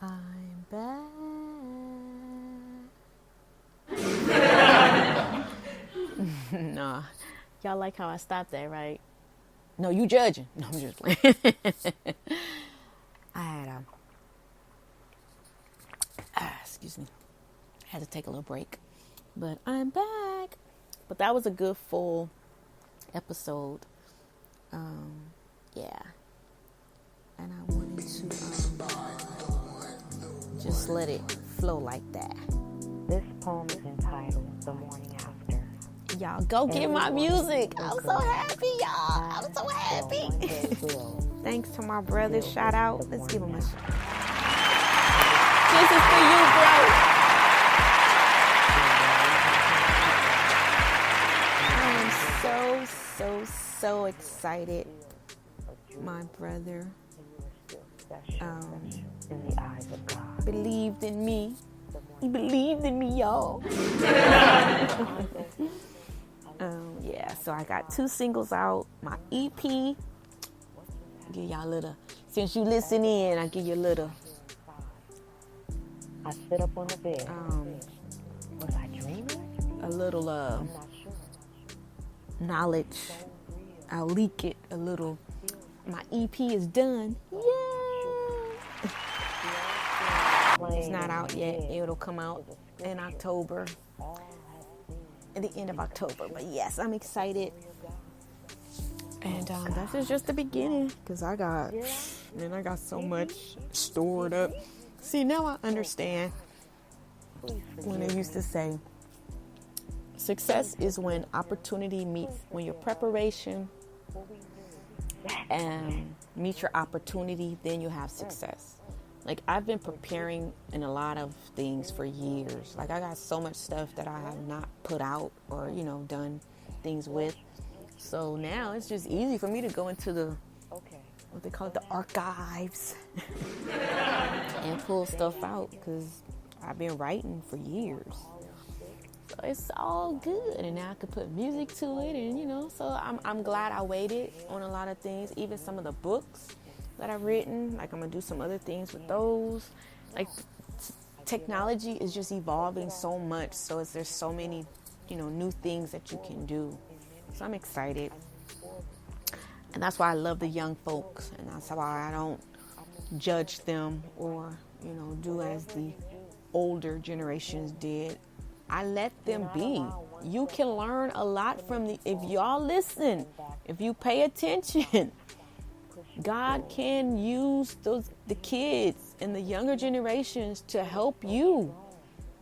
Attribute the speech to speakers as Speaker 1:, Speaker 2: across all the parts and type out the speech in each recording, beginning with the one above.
Speaker 1: I'm back. Nah, y'all like how I stopped that, right? No, you judging. No, I'm just playing. I had excuse me. I had to take a little break, but I'm back. But that was a good full episode. Yeah, and I wanted to just let it flow like that.
Speaker 2: This poem is entitled The Morning After.
Speaker 1: Y'all go get my music. I'm so happy, y'all. I'm so happy. Thanks to my brother. Shout out. Let's give him a shout. This is for you, bro. I am so excited. My brother
Speaker 2: in the eyes of God.
Speaker 1: Believed in me. He believed in me, y'all. Yeah, so I got 2 singles out. My EP. Give y'all a little. Since you listen in, I give you a little.
Speaker 2: I sit up on the bed. Was I dreaming?
Speaker 1: A little knowledge. I'll leak it a little. My EP is done. Yeah. It's not out yet. It'll come out in October. At the end of October. But yes, I'm excited. And this is just the beginning. Because I got so much stored up. See, now I understand when they used to say, success is when opportunity meets, when your preparation meets your opportunity, then you have success. Like, I've been preparing in a lot of things for years. Like, I got so much stuff that I have not put out or, done things with. So now it's just easy for me to go into the, what they call it, the archives and pull stuff out because I've been writing for years. So it's all good. And now I can put music to it and, so I'm glad I waited on a lot of things, even some of the books that I've written. Like, I'm going to do some other things with those. Like, technology is just evolving so much. So there's so many, new things that you can do. So I'm excited. And that's why I love the young folks. And that's why I don't judge them or, do as the older generations did. I let them be. You can learn a lot from if y'all listen, if you pay attention. God can use the kids and the younger generations to help you.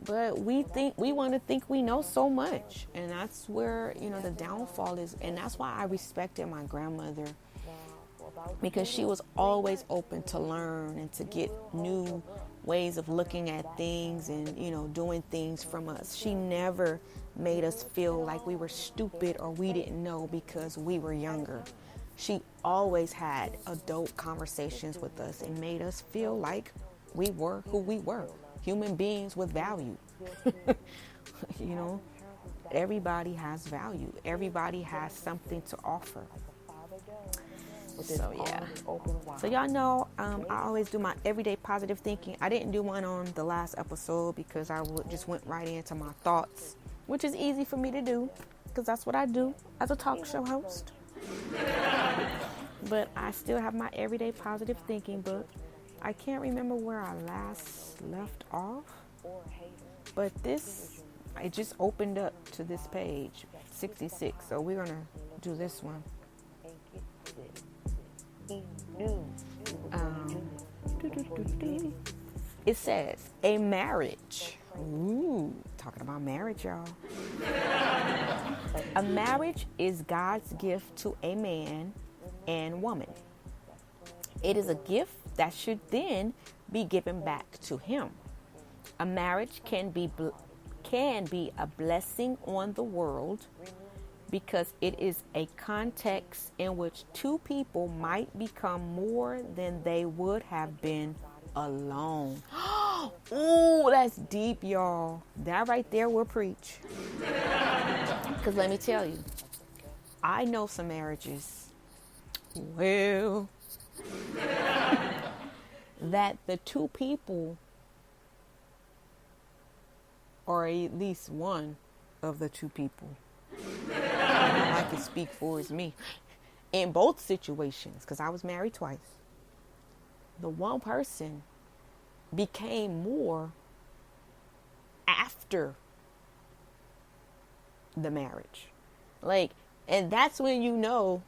Speaker 1: But we want to think we know so much. And that's where, the downfall is. And that's why I respected my grandmother. Because she was always open to learn and to get new ways of looking at things and, doing things from us. She never made us feel like we were stupid or we didn't know because we were younger. She always had adult conversations with us and made us feel like we were who we were. Human beings with value. Everybody has value. Everybody has something to offer. So, yeah. So, y'all know, I always do my everyday positive thinking. I didn't do one on the last episode because I just went right into my thoughts, which is easy for me to do because that's what I do as a talk show host. But I still have my everyday positive thinking book. I can't remember where I last left off, but it just opened up to this page, 66. So we're gonna do this one. It says a marriage. Ooh, talking about marriage, y'all. A marriage is God's gift to a man and woman. It is a gift that should then be given back to him. A marriage can be a blessing on the world because it is a context in which 2 people might become more than they would have been alone. Ooh, that's deep, y'all. That right there will preach. Because let me tell you, I know some marriages. Well, that the two people, or at least one of the two people, I can speak for is me, in both situations, because I was married twice, the one person became more after the marriage. Like, and that's when you know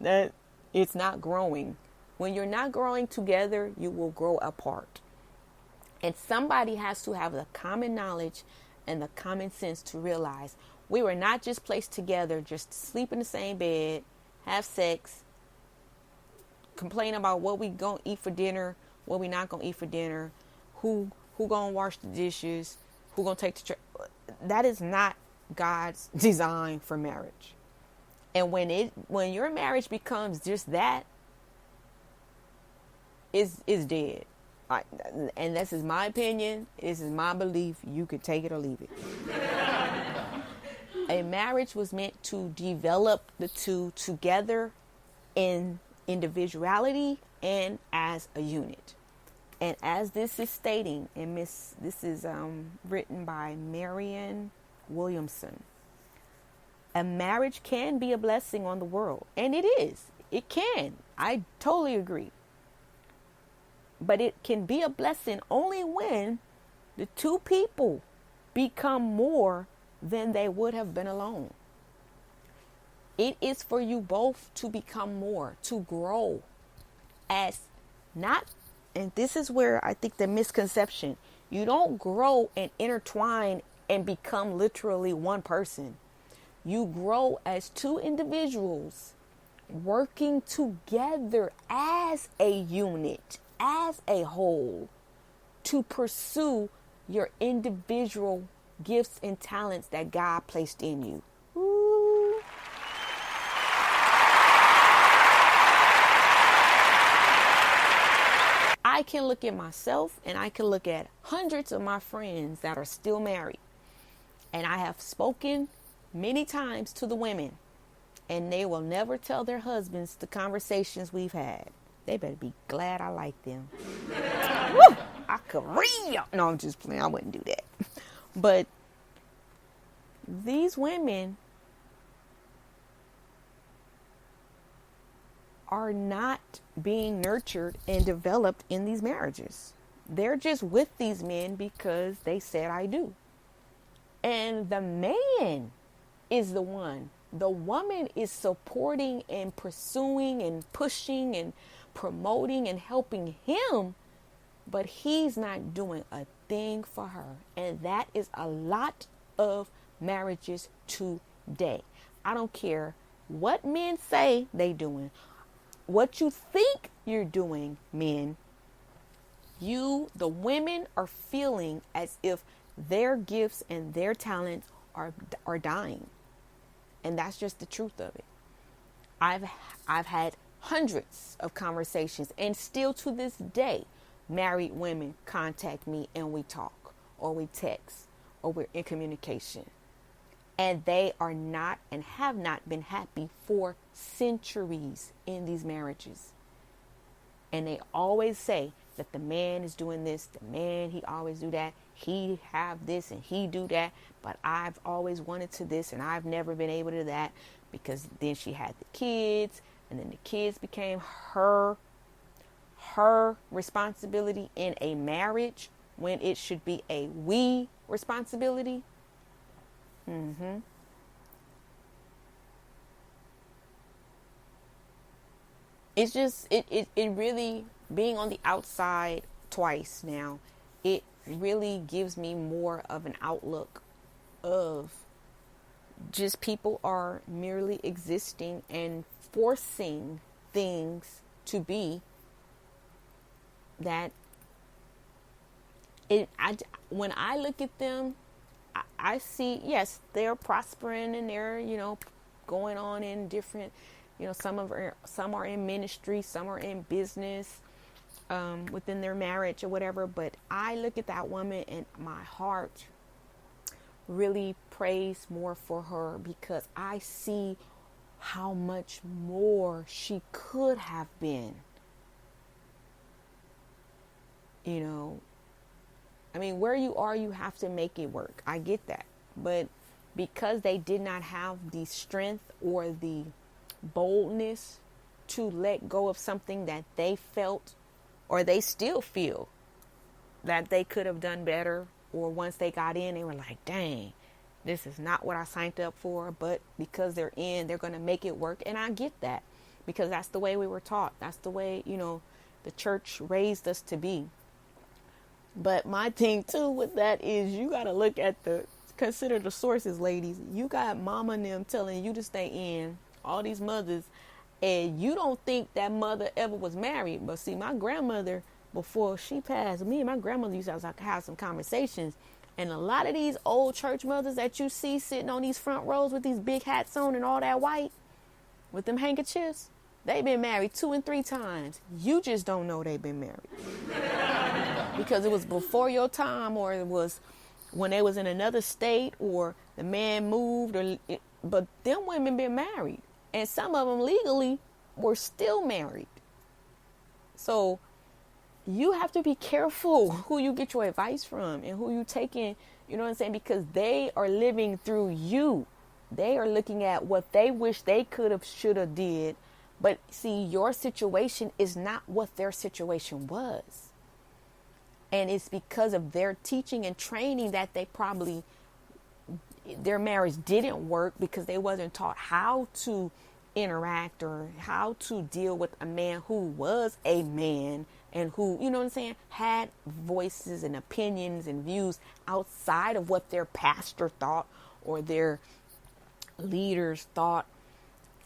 Speaker 1: that it's not growing. When you're not growing together, you will grow apart. And somebody has to have the common knowledge and the common sense to realize we were not just placed together just to sleep in the same bed, have sex, complain about what we gonna eat for dinner, what we not gonna eat for dinner, who gonna wash the dishes, who gonna take the trash. That is not God's design for marriage. And when your marriage becomes just that, is dead. And this is my opinion. This is my belief. You can take it or leave it. A marriage was meant to develop the two together in individuality and as a unit. And as this is stating, and this is written by Marianne Williamson, a marriage can be a blessing on the world. And it is. It can. I totally agree. But it can be a blessing only when the two people become more than they would have been alone. It is for you both to become more, to grow as not, and this is where I think the misconception, you don't grow and intertwine and become literally one person. You grow as two individuals working together as a unit, as a whole, to pursue your individual gifts and talents that God placed in you. Ooh. I can look at myself and I can look at hundreds of my friends that are still married. And I have spoken many times to the women, and they will never tell their husbands the conversations we've had. They better be glad I like them. Woo! I could read. No, I'm just playing. I wouldn't do that. But these women are not being nurtured and developed in these marriages. They're just with these men because they said I do. And the man is the one. The woman is supporting and pursuing and pushing and promoting and helping him, but he's not doing a thing for her. And that is a lot of marriages today. I don't care what men say they doing, what you think you're doing, men. The women are feeling as if their gifts and their talents are dying. And that's just the truth of it. I've had hundreds of conversations, and still to this day, married women contact me and we talk, or we text, or we're in communication. And they are not and have not been happy for centuries in these marriages. And they always say that the man is doing this, the man, he always do that, he have this and he do that, but I've always wanted to this and I've never been able to that, because then she had the kids, and then the kids became her responsibility in a marriage when it should be a we responsibility. It's just, it really, being on the outside twice now, it really gives me more of an outlook of just people are merely existing and forcing things to be that when I look at them, I see, yes, they're prospering and they're, going on in different, some are in ministry, some are in business, within their marriage or whatever. But I look at that woman and my heart really prays more for her, because I see how much more she could have been. You know, I mean, where you are, you have to make it work. I get that. But because they did not have the strength or the boldness to let go of something that they felt or they still feel that they could have done better, or once they got in, they were like, dang, this is not what I signed up for. But because they're in, they're going to make it work. And I get that, because that's the way we were taught. That's the way, you know, the church raised us to be. But my thing too with that is you got to look at consider the sources, ladies. You got mama and them telling you to stay in, all these mothers, and you don't think that mother ever was married. But see, my grandmother, before she passed, me and my grandmother used to have some conversations. And a lot of these old church mothers that you see sitting on these front rows with these big hats on and all that white with them handkerchiefs, they've been married 2 and 3 times. You just don't know they've been married. Because it was before your time, or it was when they was in another state, or the man moved, but them women been married. And some of them legally were still married. So you have to be careful who you get your advice from and who you taking, you know what I'm saying? Because they are living through you. They are looking at what they wish they could have, should have did. But see, your situation is not what their situation was. And it's because of their teaching and training that their marriage didn't work, because they wasn't taught how to interact or how to deal with a man who was a man and who, you know what I'm saying, had voices and opinions and views outside of what their pastor thought or their leaders thought.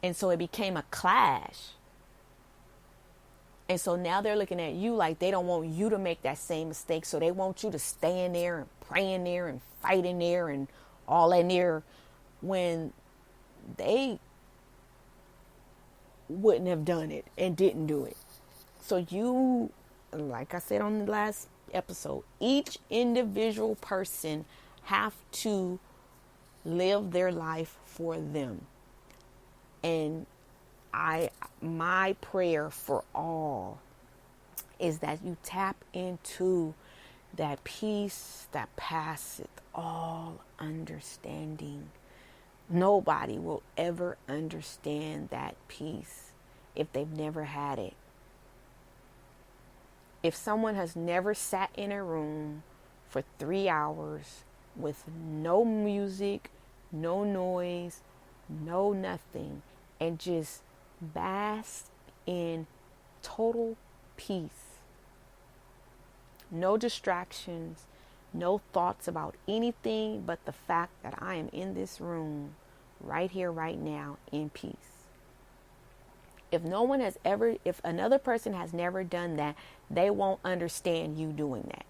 Speaker 1: And so it became a clash. And so now they're looking at you like they don't want you to make that same mistake. So they want you to stay in there and pray in there and fight in there and all in there, when they wouldn't have done it and didn't do it. So you, like I said on the last episode, each individual person have to live their life for them. And my prayer for all is that you tap into that peace that passeth all understanding. Nobody will ever understand that peace if they've never had it. If someone has never sat in a room for 3 hours with no music, no noise, no nothing, and just bask in total peace, no distractions, no thoughts about anything but the fact that I am in this room right here, right now, in peace. If another person has never done that, they won't understand you doing that.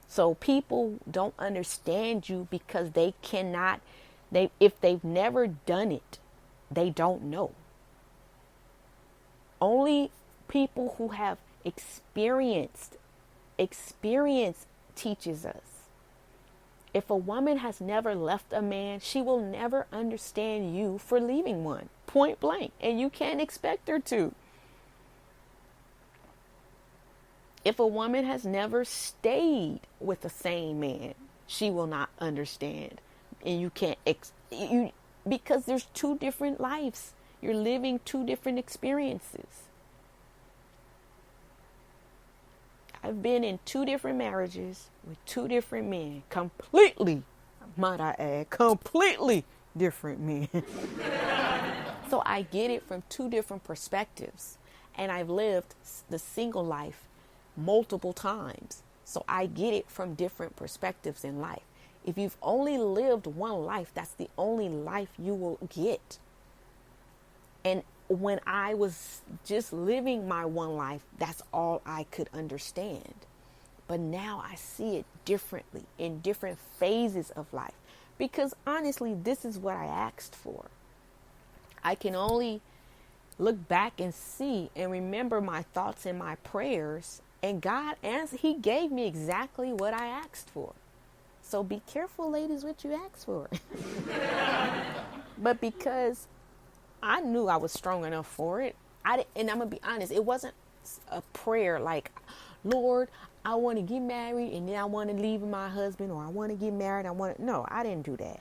Speaker 1: So people don't understand you because if they've never done it, they don't know. Only people who have experience teaches us. If a woman has never left a man, she will never understand you for leaving one, point blank, and you can't expect her to. If a woman has never stayed with the same man, she will not understand, and you can't because there's 2 different lives. You're living 2 different experiences. I've been in 2 different marriages with 2 different men. Completely, might I add, completely different men. So I get it from 2 different perspectives. And I've lived the single life multiple times. So I get it from different perspectives in life. If you've only lived one life, that's the only life you will get. And when I was just living my one life, that's all I could understand. But now I see it differently in different phases of life. Because honestly, this is what I asked for. I can only look back and see and remember my thoughts and my prayers. And God answered. He gave me exactly what I asked for. So be careful, ladies, what you ask for. But because I knew I was strong enough for it. And I'm going to be honest, it wasn't a prayer like, Lord, I want to get married and then I want to leave my husband, or I want to get married. No, I didn't do that.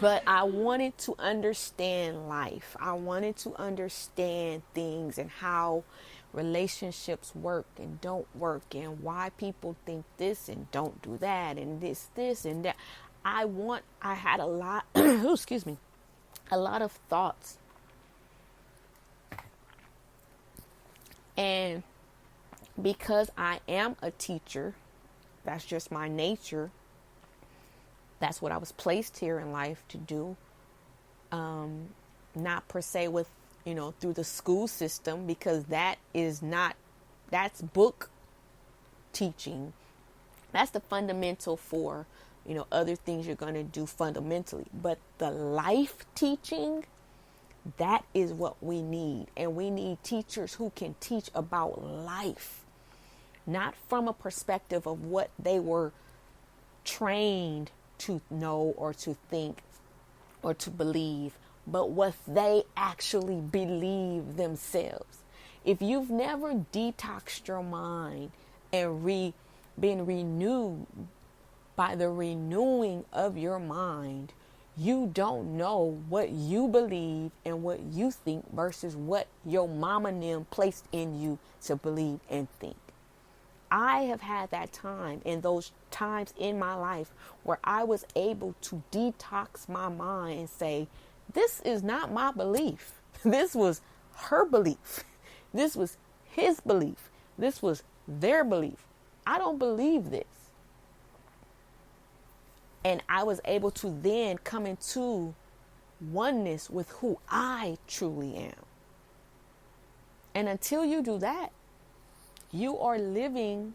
Speaker 1: But I wanted to understand life. I wanted to understand things and how relationships work and don't work, and why people think this and don't do that, and this and that. I had a lot, excuse me, a lot of thoughts. And because I am a teacher, that's just my nature. That's what I was placed here in life to do. Not per se with, through the school system, because that's book teaching. That's the fundamental for, other things you're going to do fundamentally. But the life teaching, that is what we need. And we need teachers who can teach about life, not from a perspective of what they were trained to know or to think or to believe, but what they actually believe themselves. If you've never detoxed your mind and been renewed by the renewing of your mind, you don't know what you believe and what you think versus what your mama and them placed in you to believe and think. I have had that time, in those times in my life where I was able to detox my mind and say, this is not my belief. This was her belief. This was his belief. This was their belief. I don't believe this. And I was able to then come into oneness with who I truly am. And until you do that, you are living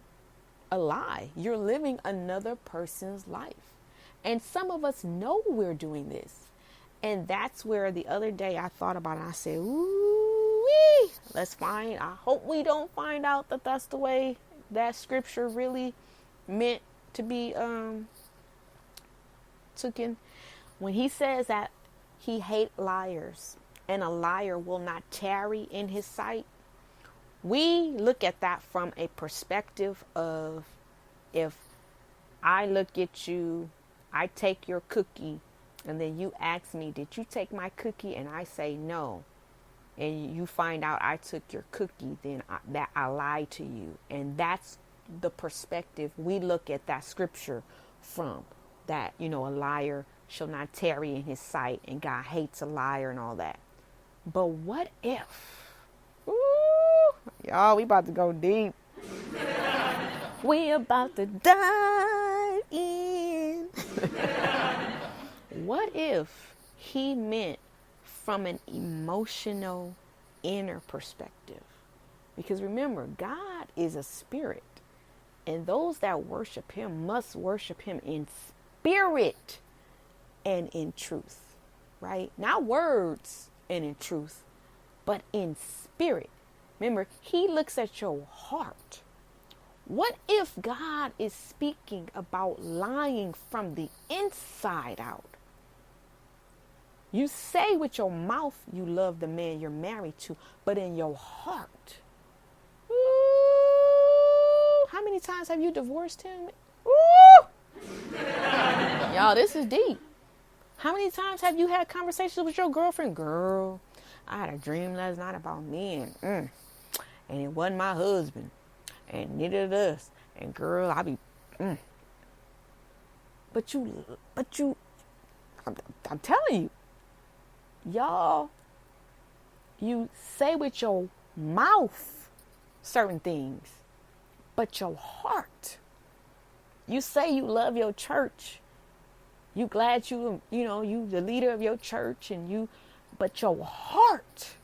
Speaker 1: a lie. You're living another person's life. And some of us know we're doing this. And that's where the other day I thought about it. I said, ooh, I hope we don't find out that that's the way that scripture really meant to be taken. When he says that he hates liars and a liar will not tarry in his sight, we look at that from a perspective of, if I look at you, I take your cookie, and then you ask me, did you take my cookie? And I say no. And you find out I took your cookie, then I lied to you. And that's the perspective we look at that scripture from. That, a liar shall not tarry in his sight, and God hates a liar and all that. But what if, y'all, we about to go deep. We about to dive in. What if he meant from an emotional inner perspective? Because remember, God is a spirit, and those that worship him must worship him in spirit and in truth, right? Not words and in truth, but in spirit. Remember, he looks at your heart. What if God is speaking about lying from the inside out? You say with your mouth you love the man you're married to, but in your heart, how many times have you divorced him? Y'all, this is deep. How many times have you had conversations with your girlfriend? Girl, I had a dream last night about men, and it wasn't my husband, and neither of us. And girl, I be, But I'm telling you, y'all, you say with your mouth certain things, but your heart, you say you love your church. You glad you the leader of your church, but your heart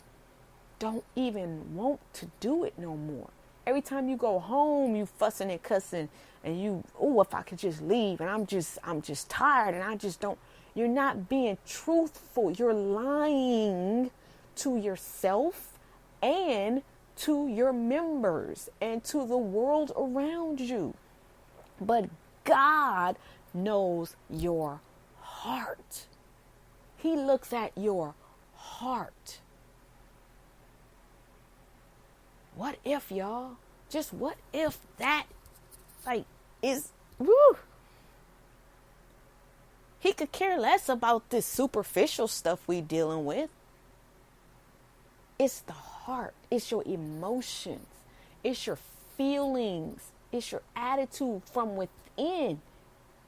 Speaker 1: don't even want to do it no more. Every time you go home, you fussing and cussing, and if I could just leave, and I'm just tired, and I just don't. You're not being truthful. You're lying to yourself and to your members and to the world around you. But God knows your heart. He looks at your heart. What if, y'all, Just what if that, like, is, woo. He could care less about this superficial stuff we dealing with. It's the heart. It's your emotions. It's your feelings. It's your attitude from within.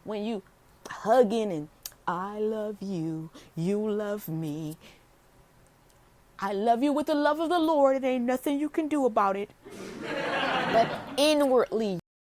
Speaker 1: When you hugging and I love you, you love me. I love you with the love of the Lord. It ain't nothing you can do about it. But inwardly,